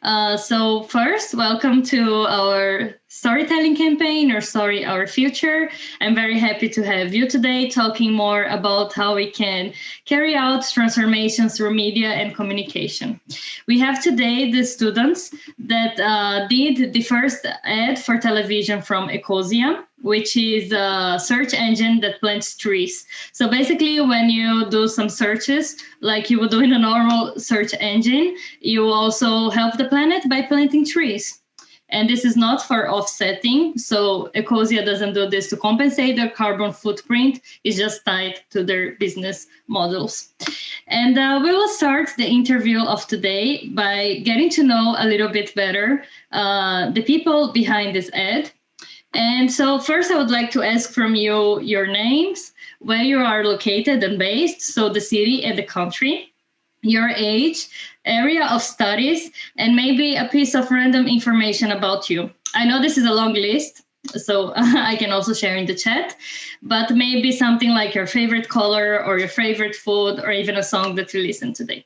So first, welcome to our storytelling campaign, or Story Our Future. I'm very happy to have you today talking more about how we can carry out transformations through media and communication. We have today the students that did the first ad for television from Ecosia, which is a search engine that plants trees. So basically, when you do some searches, like you would do in a normal search engine, you also help the planet by planting trees. And this is not for offsetting. So Ecosia doesn't do this to compensate their carbon footprint. It's just tied to their business models. And we will start the interview of today by getting to know a little bit better the people behind this ad. And so first I would like to ask from you your names, where you are located and based, so the city and the country, your age, area of studies, and maybe a piece of random information about you. I know this is a long list, so I can also share in the chat, but maybe something like your favorite color or your favorite food or even a song that you listen today.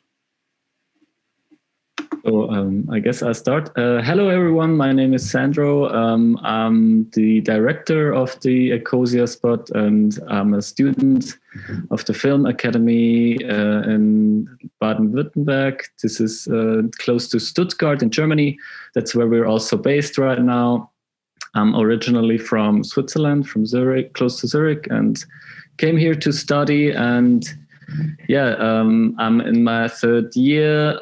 So I guess I'll start. Hello, everyone. My name is Sandra. I'm the director of the Ecosia spot, and I'm a student of the Film Academy in Baden-Württemberg. This is close to Stuttgart in Germany. That's where we're also based right now. I'm originally from Switzerland, from Zurich, close to Zurich, and came here to study. And I'm in my third year.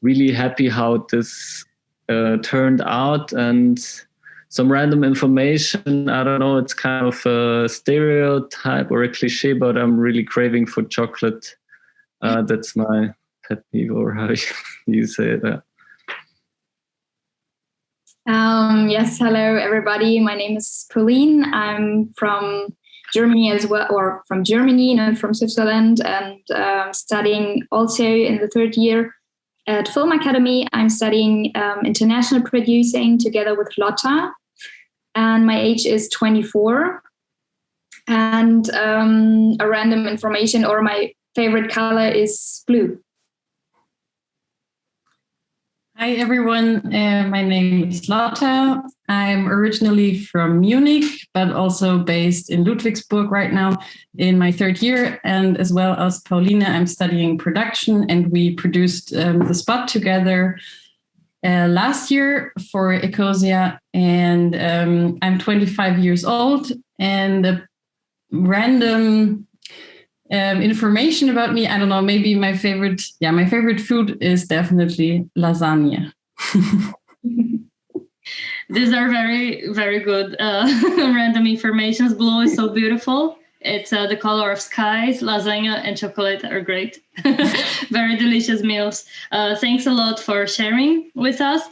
Really happy how this turned out, and some random information. I don't know, it's kind of a stereotype or a cliche, but I'm really craving for chocolate. That's my pet peeve, or how you say that. Yes, hello everybody. My name is Pauline. I'm from Germany as well, or from Germany, not from Switzerland, and studying also in the third year at Film Academy. I'm studying international producing together with Lotta, and my age is 24. And a random information, or my favorite color is blue. Hi everyone, my name is Lotta. I'm originally from Munich, but also based in Ludwigsburg right now in my third year. And as well as Pauline, I'm studying production, and we produced the spot together last year for Ecosia. And I'm 25 years old, and the random information about me, I don't know, maybe my favorite food is definitely lasagna. These are very, very good random informations. Blue is so beautiful. It's the color of skies. Lasagna and chocolate are great. Very delicious meals. Thanks a lot for sharing with us.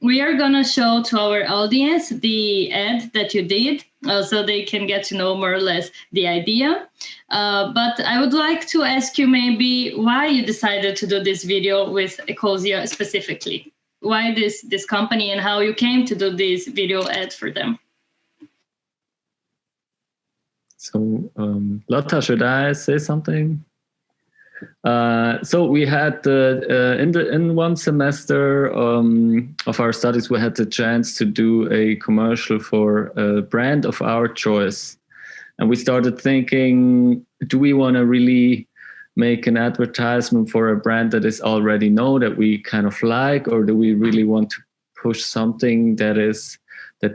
We are going to show to our audience the ad that you did, so they can get to know more or less the idea. But I would like to ask you maybe why you decided to do this video with Ecosia specifically. Why this company, and how you came to do this video ad for them. So, Lotta, should I say something? So we had in one semester of our studies, we had the chance to do a commercial for a brand of our choice, and we started thinking, do we want to really make an advertisement for a brand that is already known, that we kind of like, or do we really want to push something that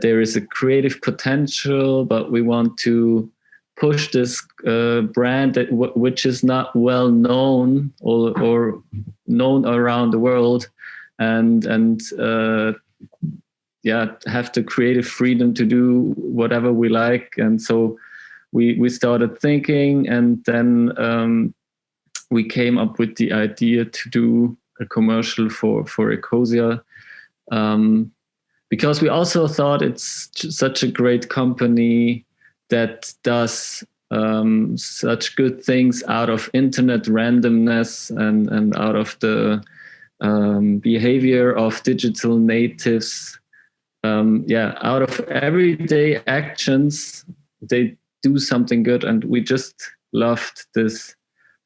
there is a creative potential, but we want to push this brand which is not well known or known around the world, and have the creative freedom to do whatever we like. And so we started thinking, and then we came up with the idea to do a commercial for Ecosia, because we also thought it's such a great company that does such good things out of internet randomness and out of the behavior of digital natives. Out of everyday actions, they do something good, and we just loved this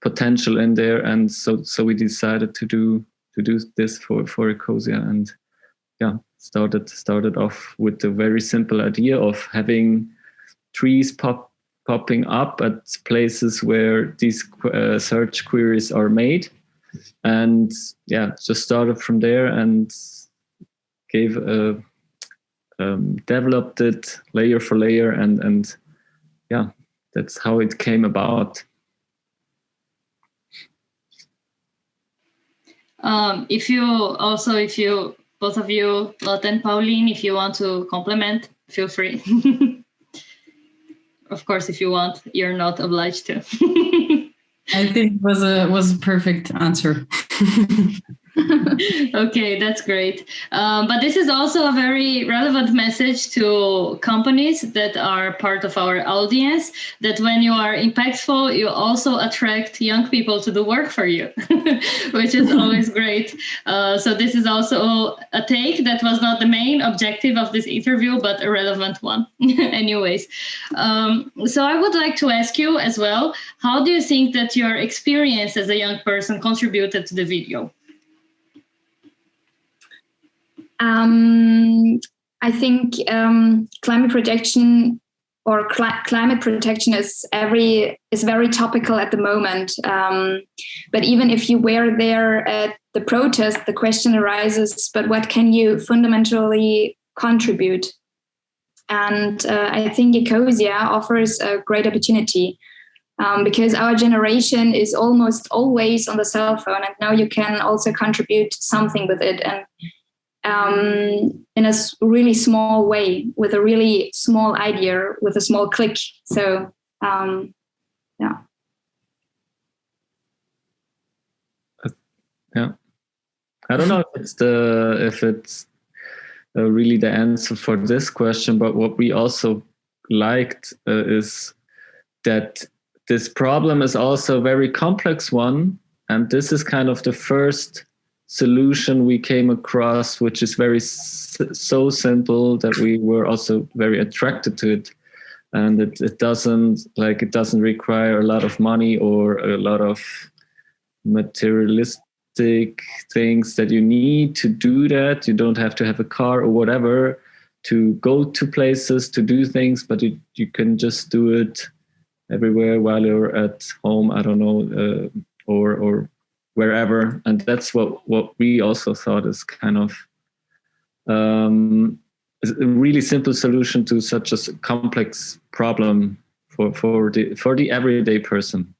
potential in there, and so we decided to do do this for Ecosia, and started off with the very simple idea of having trees popping up at places where these search queries are made, and just started from there and developed it layer for layer, and that's how it came about. If you both of you, Lotta and Pauline, if you want to compliment, feel free. Of course, if you want, you're not obliged to. I think it was a perfect answer. Okay, that's great. But this is also a very relevant message to companies that are part of our audience, that when you are impactful, you also attract young people to do work for you, which is always great. So this is also a take that was not the main objective of this interview, but a relevant one. Anyways, so I would like to ask you as well, how do you think that your experience as a young person contributed to the video? I think climate protection or climate protection is very topical at the moment. But even if you were there at the protest, the question arises: but what can you fundamentally contribute? And I think Ecosia offers a great opportunity. Because our generation is almost always on the cell phone, and now you can also contribute something with it, and in a really small way, with a really small idea, with a small click. So, Yeah. I don't know if it's really the answer for this question, but what we also liked is that this problem is also a very complex one, and this is kind of the first solution we came across, which is so simple that we were also very attracted to it, and it doesn't require a lot of money or a lot of materialistic things that you need to do that. You don't have to have a car or whatever to go to places to do things, but you can just do it everywhere while you're at home, I don't know, or wherever. And that's what we also thought is kind of a really simple solution to such a complex problem for the everyday person.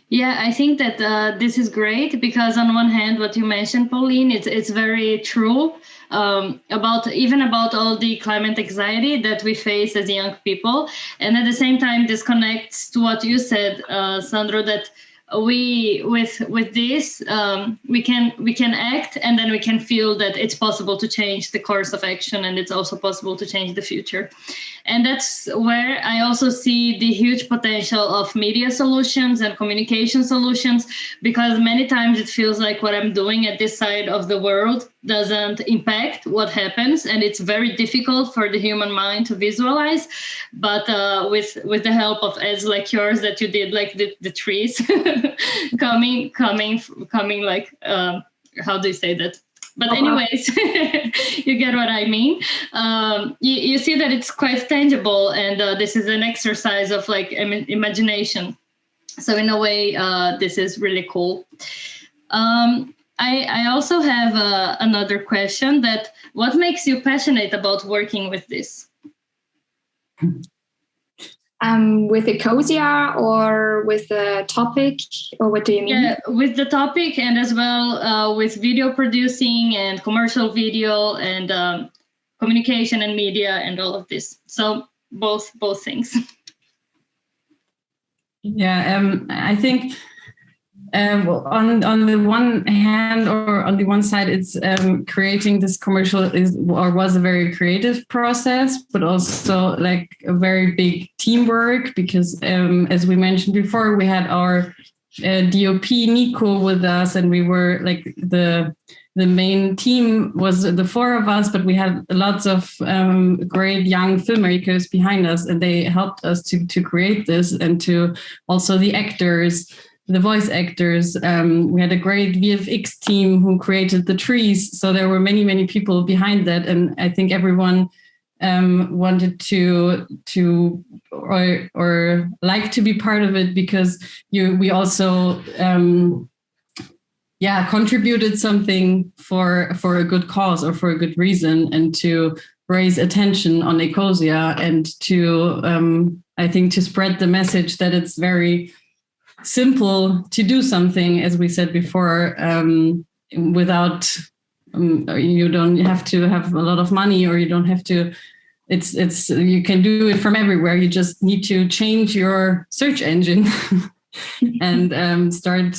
Yeah, I think that this is great, because on one hand, what you mentioned, Pauline, it's very true about all the climate anxiety that we face as young people. And at the same time, this connects to what you said, Sandra, that we with this we can act, and then we can feel that it's possible to change the course of action, and it's also possible to change the future. And that's where I also see the huge potential of media solutions and communication solutions, because many times it feels like what I'm doing at this side of the world doesn't impact what happens, and it's very difficult for the human mind to visualize. But with the help of ads like yours that you did, like the trees coming like how do you say that? But anyways, you get what I mean. You see that it's quite tangible, and this is an exercise of like imagination. So in a way, this is really cool. I also have another question, that what makes you passionate about working with this? With Ecosia or with the topic, or what do you mean? Yeah, with the topic, and as well with video producing and commercial video and communication and media and all of this. So both things. Yeah, I think well, on the one hand, or on the one side, it's creating this commercial was a very creative process, but also like a very big teamwork, because as we mentioned before, we had our DOP Nico with us, and we were like the main team was the four of us, but we had lots of great young filmmakers behind us, and they helped us to create this, and to also the actors. the voice actors. We had a great VFX team who created the trees. So there were many people behind that, and I think everyone wanted to or like to be part of it, because we also contributed something for a good cause or for a good reason, and to raise attention on Ecosia, and to I think to spread the message that it's very simple to do something, as we said before, without you don't have to have a lot of money, or you don't have to. It's you can do it from everywhere. You just need to change your search engine and start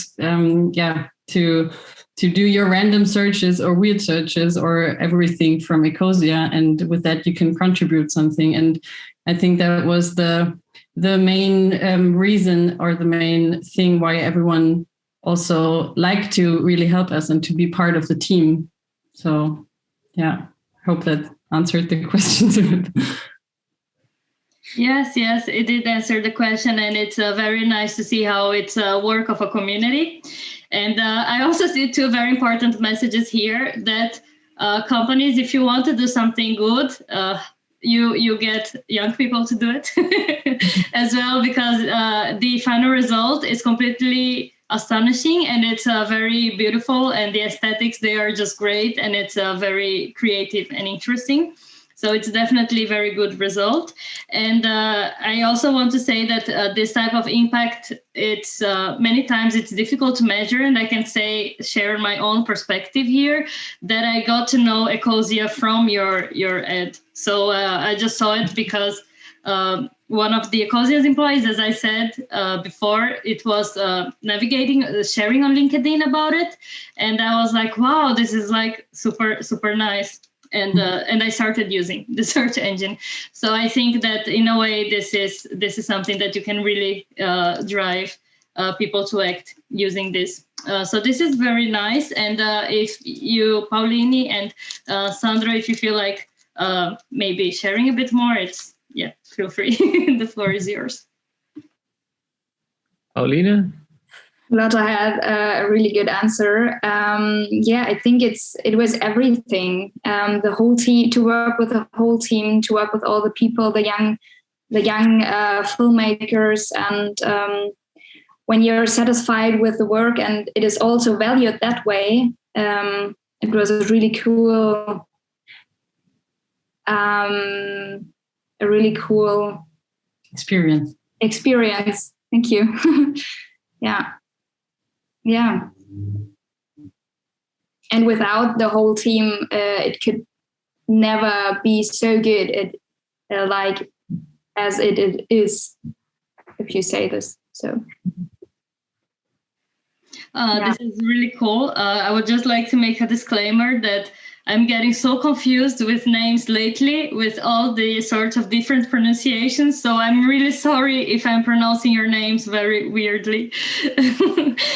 to do your random searches or weird searches or everything from Ecosia, and with that you can contribute something. And I think that was the main reason, or the main thing why everyone also liked to really help us and to be part of the team. So yeah, hope that answered the questions a bit. Yes, it did answer the question, and it's very nice to see how it's a work of a community. And I also see two very important messages here, that companies, if you want to do something good, you get young people to do it as well, because the final result is completely astonishing, and it's very beautiful, and the aesthetics, they are just great, and it's very creative and interesting. So it's definitely a very good result. And I also want to say that this type of impact, it's many times it's difficult to measure. And I can share my own perspective here, that I got to know Ecosia from your ad. So I just saw it because one of the Ecosia's employees, as I said before, it was sharing on LinkedIn about it. And I was like, wow, this is like super, super nice. And I started using the search engine. So I think that in a way, this is something that you can really drive people to act using this. So this is very nice. And if you, Pauline and Sandra, if you feel like maybe sharing a bit more, feel free. The floor is yours. Pauline? Lotta had a really good answer. I think it was everything. The whole team, to work with the whole team, to work with all the people, the young filmmakers, and when you're satisfied with the work and it is also valued that way, it was a really cool, experience. Thank you. Yeah. And without the whole team, it could never be so good like as it is, if you say this. So This is really cool. I would just like to make a disclaimer that I'm getting so confused with names lately, with all the sorts of different pronunciations. So I'm really sorry if I'm pronouncing your names very weirdly.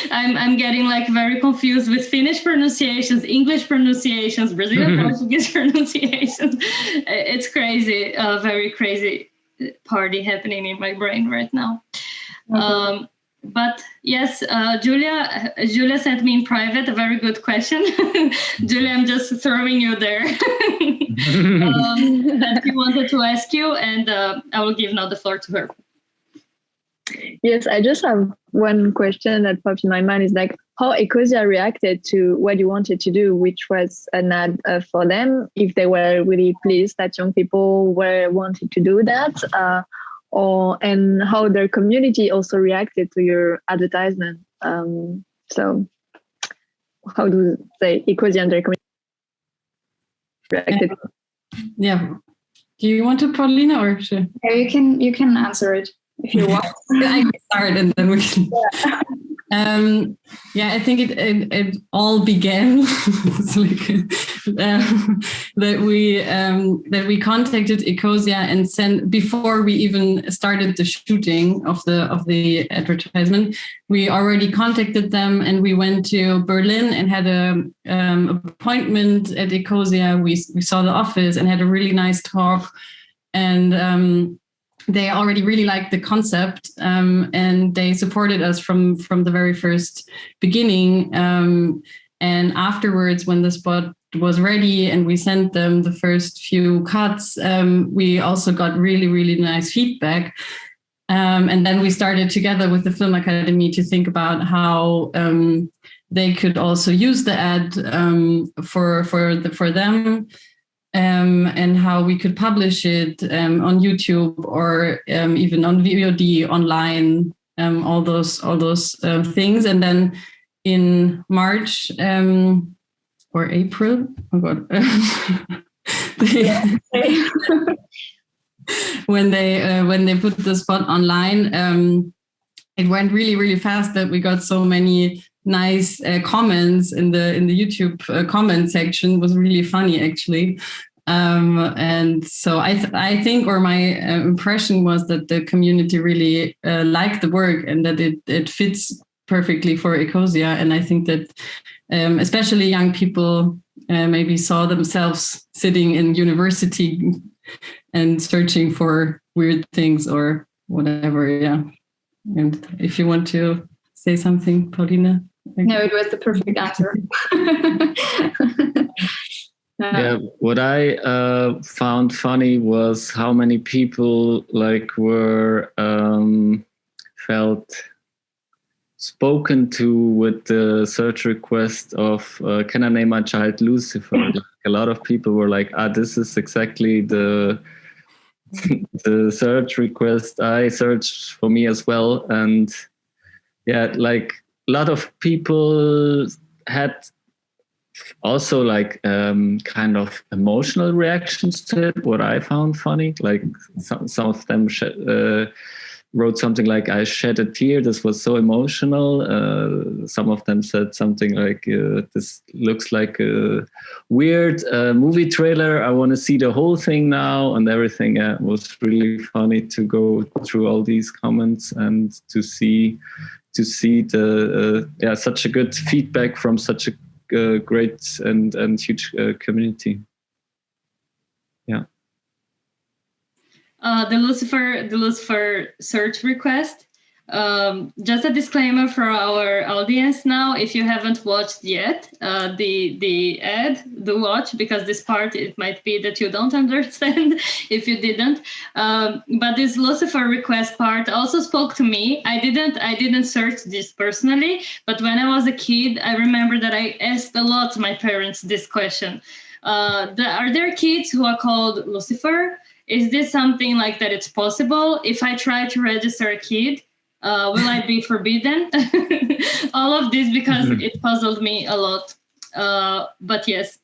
I'm getting like very confused with Finnish pronunciations, English pronunciations, Brazilian Portuguese pronunciations. It's crazy, a very crazy party happening in my brain right now. But yes, Julia sent me in private a very good question. Julia, I'm just throwing you there. That she wanted to ask you, and I will give now the floor to her. Yes, I just have one question that popped in my mind, is like how Ecosia reacted to what you wanted to do, which was an ad for them, if they were really pleased that young people were wanting to do that, and how their community also reacted to your advertisement. So how do they, Ecosia and their community reacted? Yeah. Do you want to, Pauline, or sure? Yeah, you can answer it if you want. I can start and then we can. I think it all began that we contacted Ecosia and sent, before we even started the shooting of the advertisement, we already contacted them, and we went to Berlin and had a appointment at Ecosia. We saw the office and had a really nice talk, and they already really liked the concept, and they supported us from the very first beginning. And afterwards, when the spot was ready and we sent them the first few cuts, we also got really, really nice feedback. And then we started together with the Film Academy to think about how they could also use the ad for them, and how we could publish it on YouTube or even on VOD online, all those things. And then in March or April, oh God, when they put the spot online, it went really, really fast that we got so many nice comments in the YouTube comment section. It was really funny, actually. And so I think, or my impression was that the community really liked the work and that it fits perfectly for Ecosia. And I think that especially young people maybe saw themselves sitting in university and searching for weird things or whatever. Yeah. And if you want to say something, Pauline. No, it was the perfect answer. Yeah, what I found funny was how many people were felt spoken to with the search request of can I name my child Lucifer? A lot of people were like, this is exactly the search request I searched for me as well. And yeah, a lot of people had also kind of emotional reactions to it, what I found funny. Some of them wrote something like, I shed a tear, this was so emotional. Some of them said something like, this looks like a weird movie trailer, I want to see the whole thing now, and everything. It was really funny to go through all these comments and to see the such a good feedback from such a great and huge community. Yeah. The Lucifer search request. Just a disclaimer for our audience now: if you haven't watched yet the ad, do watch, because this part it might be that you don't understand if you didn't. But this Lucifer request part also spoke to me. I didn't search this personally, but when I was a kid, I remember that I asked a lot my parents this question: are there kids who are called Lucifer? Is this something like that it's possible? If I try to register a kid, will I be forbidden? All of this because it puzzled me a lot. But yes.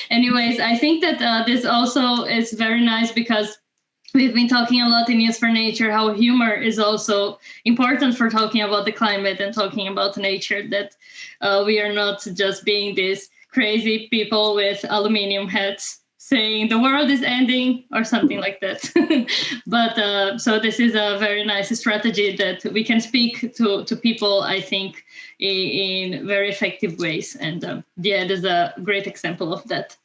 Anyways, I think that this also is very nice because we've been talking a lot in News for Nature how humor is also important for talking about the climate and talking about nature, that we are not just being these crazy people with aluminum hats saying the world is ending or something like that. But so this is a very nice strategy that we can speak to people, I think, in very effective ways. And the ad is a great example of that.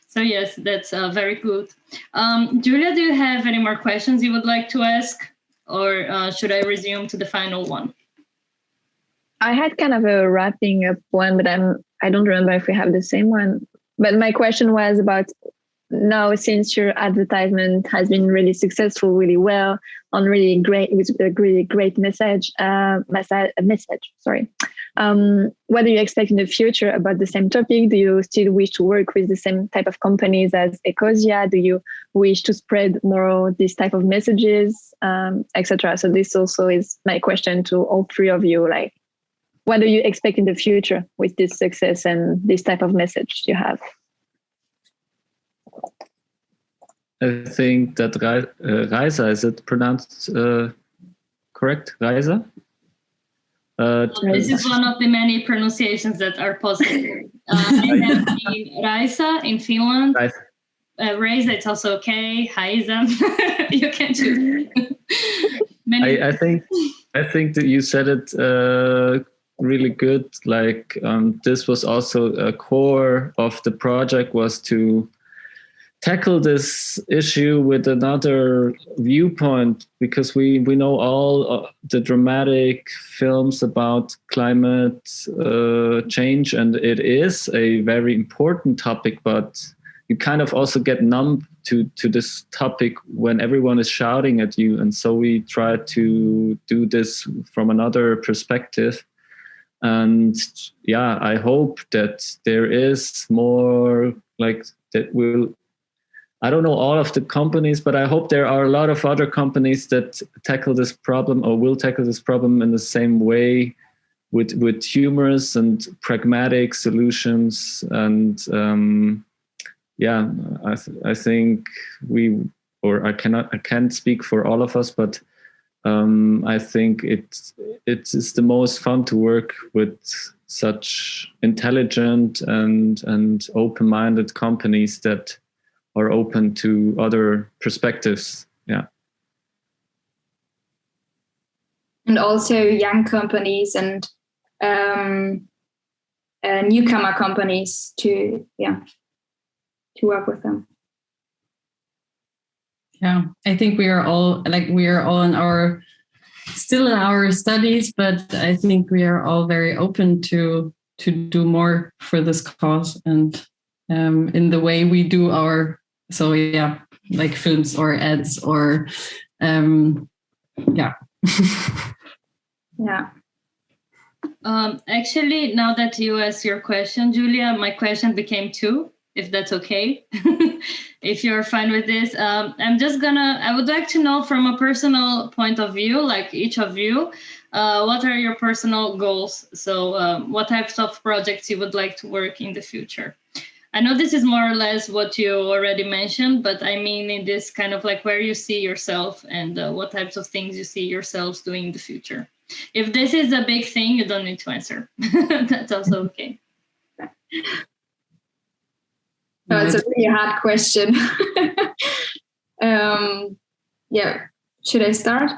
So yes, that's very good. Julia, do you have any more questions you would like to ask? Or should I resume to the final one? I had kind of a wrapping up one, but I don't remember if we have the same one. But my question was about, now, since your advertisement has been really successful, really well, on really great, with a really great message. Sorry. What do you expect in the future about the same topic? Do you still wish to work with the same type of companies as Ecosia? Do you wish to spread more this type of messages, etc.? So this also is my question to all three of you. What do you expect in the future with this success and this type of message you have? I think that Reisa, is it pronounced correct? Reisa? This is one of the many pronunciations that are possible. I have been Raisa in Finland. Reisa, it's also okay. Haisa, you can choose. I think that you said it really good. This was also a core of the project, was to tackle this issue with another viewpoint, because we know all the dramatic films about climate change, and it is a very important topic, but you kind of also get numb to this topic when everyone is shouting at you. And so we try to do this from another perspective. And yeah, I hope that there is more like that will, I don't know all of the companies, but I hope there are a lot of other companies that tackle this problem or will tackle this problem in the same way, with humorous and pragmatic solutions. And yeah, I think I can't speak for all of us, but I think it is the most fun to work with such intelligent and open-minded companies that are open to other perspectives. Yeah. And also young companies and newcomer companies to work with them. Yeah, I think we are all still in our studies, but I think we are all very open to do more for this cause, and in the way we do our, so yeah, like films or ads or yeah. Yeah. Actually, now that you asked your question, Julia, my question became two, if that's okay. If you're fine with this, I would like to know from a personal point of view, like each of you, what are your personal goals? So what types of projects you would like to work in the future? I know this is more or less what you already mentioned, but I mean in this kind of like where you see yourself and what types of things you see yourselves doing in the future. If this is a big thing, you don't need to answer. That's also okay. Oh, it's a really hard question. Yeah, should I start?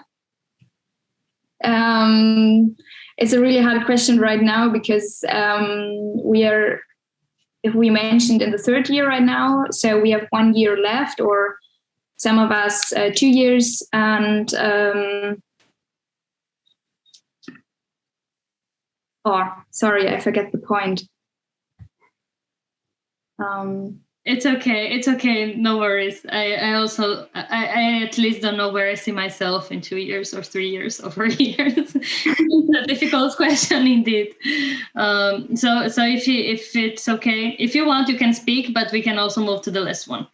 It's a really hard question right now because we are, if we mentioned, in the third year right now, so we have 1 year left, or some of us 2 years, and sorry, I forget the point. It's okay. No worries. I at least don't know where I see myself in 2 years or 3 years or 4 years. It's a difficult question indeed. So if it's okay, if you want, you can speak, but we can also move to the last one.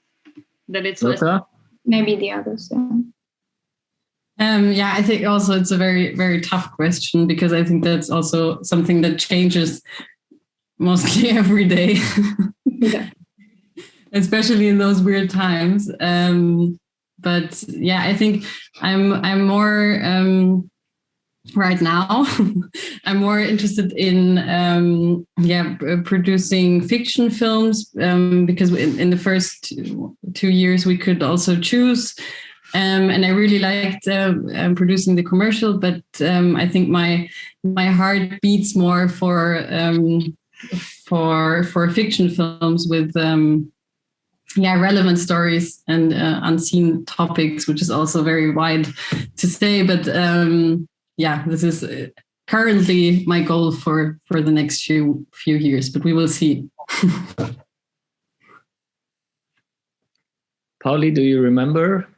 That it's Lotta? Maybe the others. Yeah, I think also it's a very, very tough question, because I think that's also something that changes mostly every day. Yeah. Especially in those weird times. But yeah, I think I'm more right now. I'm more interested in producing fiction films, because in the first 2 years we could also choose. And I really liked producing the commercial, but I think my heart beats more for fiction films with relevant stories and unseen topics, which is also very wide to say. But this is currently my goal for the next few years, but we will see. Pauline, do you remember?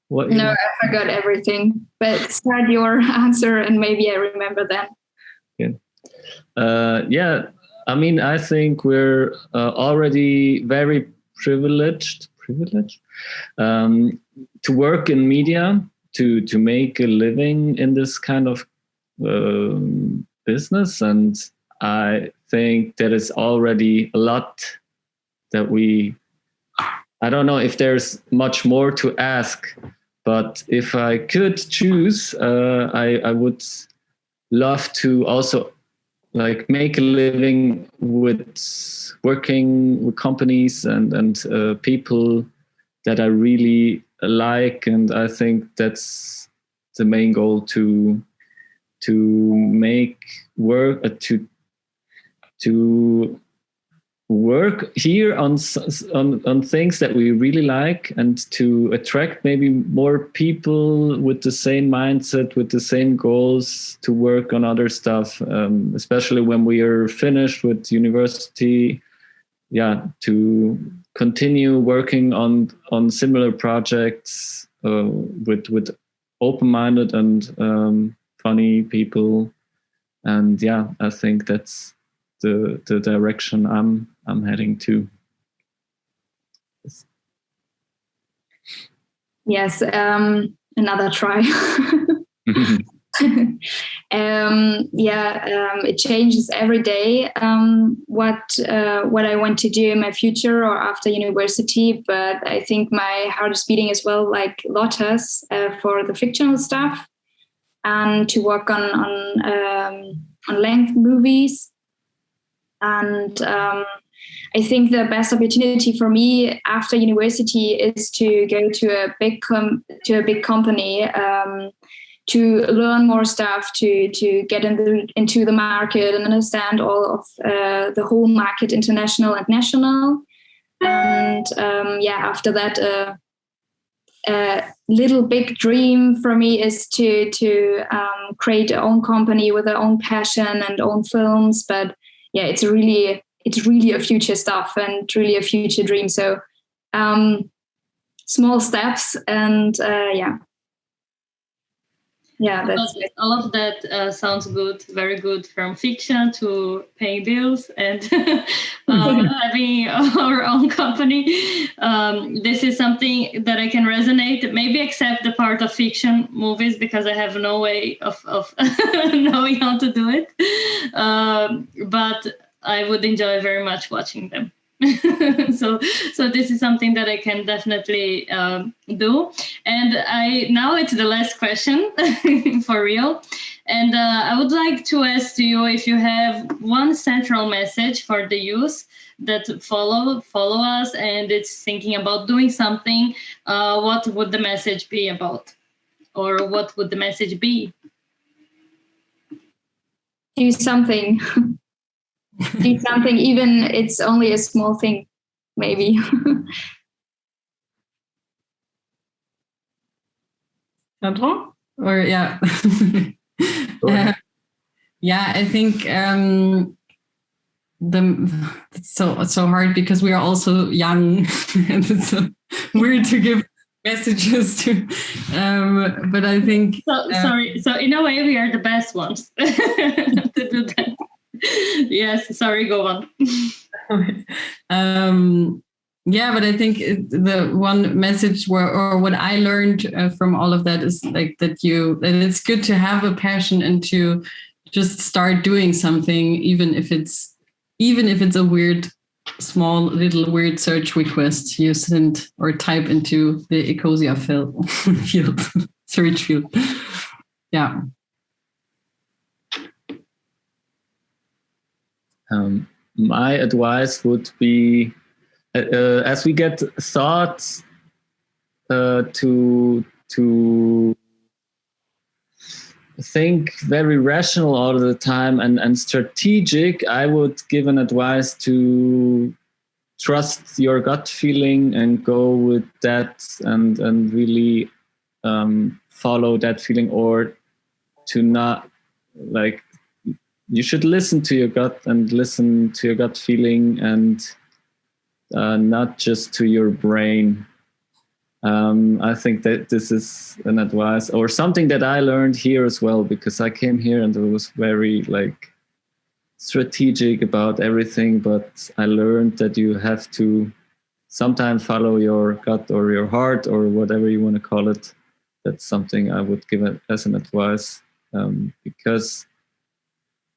No, I forgot everything. But start your answer and maybe I remember then. Yeah. I mean, I think we're already very privileged to work in media, to make a living in this kind of business. And I think there is already a lot that I don't know if there's much more to ask, but if I could choose, I would love to also like make a living with working with companies and people that I really like. And I think that's the main goal, to make work, to work here on things that we really like, and to attract maybe more people with the same mindset, with the same goals, to work on other stuff, especially when we are finished with university. To continue working on similar projects with open-minded and funny people. And I think that's the direction I'm heading to. Yes, another try. It changes every day what I want to do in my future or after university. But I think my heart is beating as well, like Lotta's, for the fictional stuff, and to work on length movies. And I think the best opportunity for me after university is to go to a big company, to learn more stuff, to get into the market and understand all of the whole market, international and national. And after that, a little big dream for me is to create our own company with our own passion and own films. But it's really a future stuff and really a future dream. So small steps and that's it. All of that sounds good, very good, from fiction to paying bills and having our own company. This is something that I can resonate, maybe except the part of fiction movies, because I have no way of knowing how to do it. But I would enjoy very much watching them. So this is something that I can definitely do. And now it's the last question for real. And I would like to ask you if you have one central message for the youth that follow us and it's thinking about doing something. What would the message be about? Or what would the message be? Do something. Do something, even it's only a small thing, maybe. Sandra? Or I think it's so hard because we are also young and it's so weird to give messages to. But I think sorry. So in a way, we are the best ones to do that. Yes, sorry, go on. But I think the one message or what I learned from all of that is like that it's good to have a passion and to just start doing something, even if it's a weird, small, little weird search request you send or type into the Ecosia field search field. Yeah. My advice would be, as we get thoughts to think very rational all the time and strategic, I would give an advice to trust your gut feeling and go with that and really follow that feeling, or to not like. You should listen to your gut and listen to your gut feeling and not just to your brain. I think that this is an advice or something that I learned here as well, because I came here and I was very strategic about everything, but I learned that you have to sometimes follow your gut or your heart or whatever you want to call it. That's something I would give it as an advice, because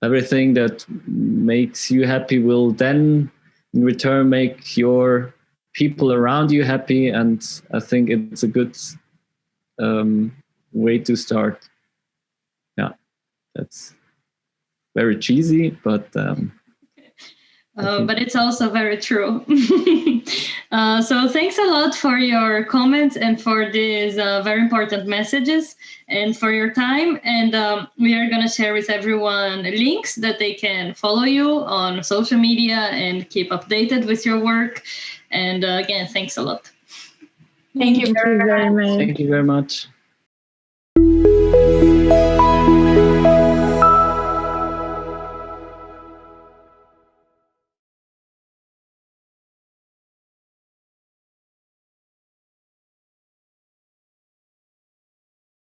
everything that makes you happy will then in return make your people around you happy. And I think it's a good way to start. Yeah, that's very cheesy, but But it's also very true. So thanks a lot for your comments and for these very important messages and for your time. And we are going to share with everyone links that they can follow you on social media and keep updated with your work. And again, thanks a lot. Thank you very much. Thank you very much.